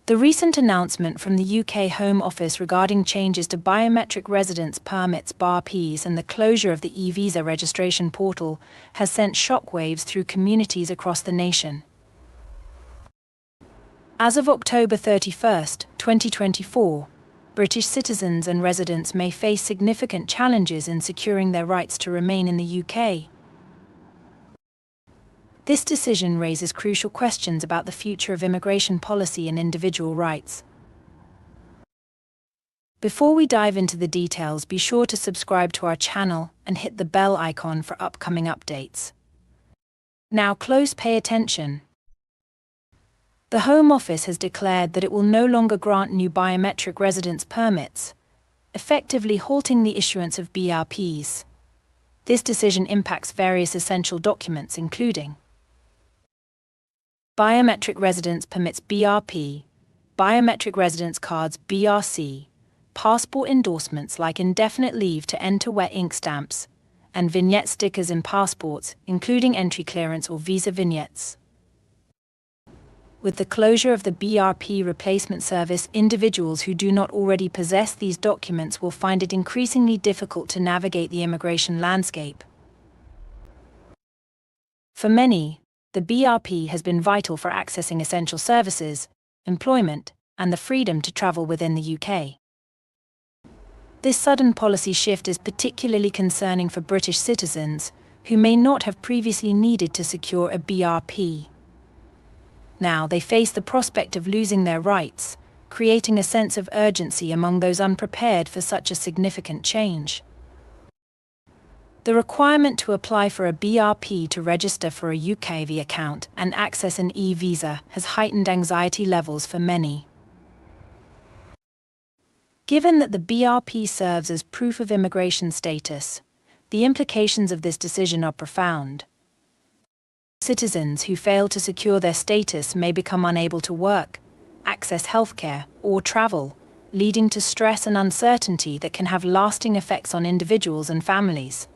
The recent announcement from the UK Home Office regarding changes to Biometric Residence Permits (BRPs) and the closure of the e-visa registration portal has sent shockwaves through communities across the nation. As of October 31, 2024, British citizens and residents may face significant challenges in securing their rights to remain in the UK. This decision raises crucial questions about the future of immigration policy and individual rights. Before we dive into the details, be sure to subscribe to our channel and hit the bell icon for upcoming updates. Now pay attention. The Home Office has declared that it will no longer grant new biometric residence permits, effectively halting the issuance of BRPs. This decision impacts various essential documents including Biometric Residence Permits (BRP), Biometric Residence Cards (BRC), passport endorsements like indefinite leave to enter wet ink stamps, and vignette stickers in passports, including entry clearance or visa vignettes. With the closure of the BRP replacement service, individuals who do not already possess these documents will find it increasingly difficult to navigate the immigration landscape. For many, the BRP has been vital for accessing essential services, employment, and the freedom to travel within the UK. This sudden policy shift is particularly concerning for British citizens, who may not have previously needed to secure a BRP. Now they face the prospect of losing their rights, creating a sense of urgency among those unprepared for such a significant change. The requirement to apply for a BRP to register for a UKVI account and access an e-visa has heightened anxiety levels for many. Given that the BRP serves as proof of immigration status, the implications of this decision are profound. Citizens who fail to secure their status may become unable to work, access healthcare, or travel, leading to stress and uncertainty that can have lasting effects on individuals and families.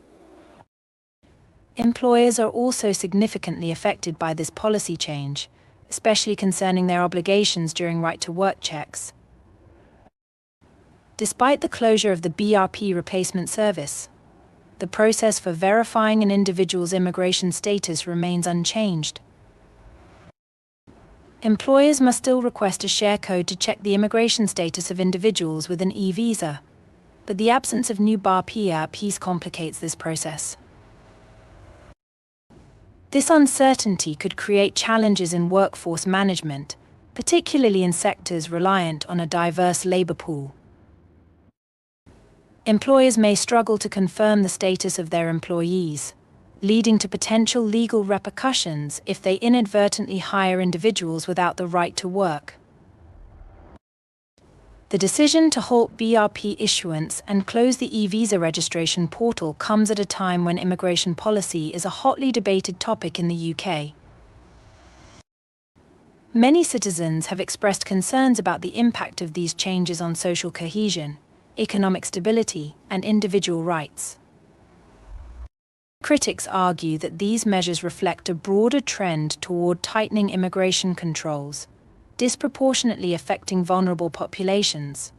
Employers are also significantly affected by this policy change, especially concerning their obligations during right-to-work checks. Despite the closure of the BRP replacement service, the process for verifying an individual's immigration status remains unchanged. Employers must still request a share code to check the immigration status of individuals with an e-visa, but the absence of new BRPs complicates this process. This uncertainty could create challenges in workforce management, particularly in sectors reliant on a diverse labor pool. Employers may struggle to confirm the status of their employees, leading to potential legal repercussions if they inadvertently hire individuals without the right to work. The decision to halt BRP issuance and close the e-visa registration portal comes at a time when immigration policy is a hotly debated topic in the UK. Many citizens have expressed concerns about the impact of these changes on social cohesion, economic stability, and individual rights. Critics argue that these measures reflect a broader trend toward tightening immigration controls, disproportionately affecting vulnerable populations.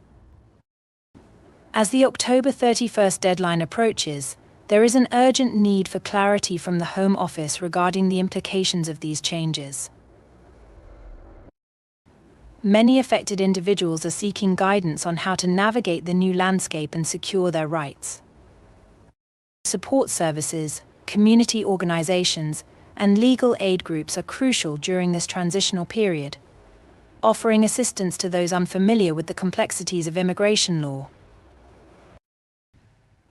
As the October 31 deadline approaches, there is an urgent need for clarity from the Home Office regarding the implications of these changes. Many affected individuals are seeking guidance on how to navigate the new landscape and secure their rights. Support services, community organisations, and legal aid groups are crucial during this transitional period, offering assistance to those unfamiliar with the complexities of immigration law.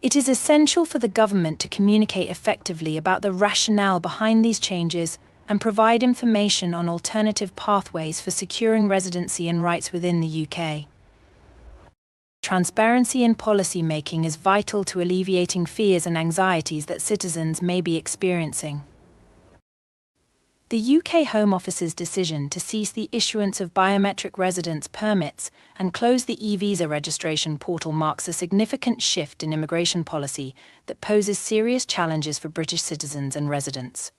It is essential for the government to communicate effectively about the rationale behind these changes and provide information on alternative pathways for securing residency and rights within the UK. Transparency in policy making is vital to alleviating fears and anxieties that citizens may be experiencing. The UK Home Office's decision to cease the issuance of biometric residence permits and close the e-visa registration portal marks a significant shift in immigration policy that poses serious challenges for British citizens and residents.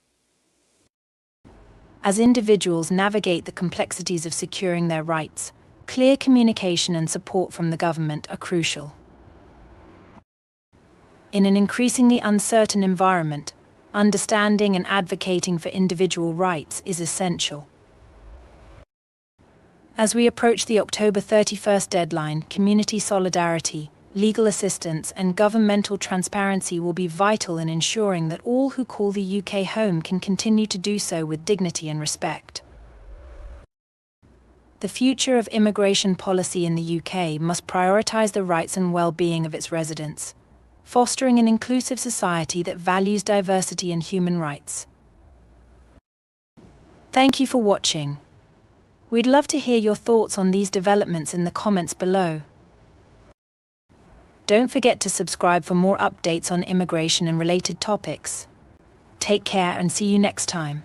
As individuals navigate the complexities of securing their rights, clear communication and support from the government are crucial. In an increasingly uncertain environment, understanding and advocating for individual rights is essential. As we approach the October 31st deadline, community solidarity, legal assistance, and governmental transparency will be vital in ensuring that all who call the UK home can continue to do so with dignity and respect. The future of immigration policy in the UK must prioritise the rights and well-being of its residents, fostering an inclusive society that values diversity and human rights. Thank you for watching. We'd love to hear your thoughts on these developments in the comments below. Don't forget to subscribe for more updates on immigration and related topics. Take care and see you next time.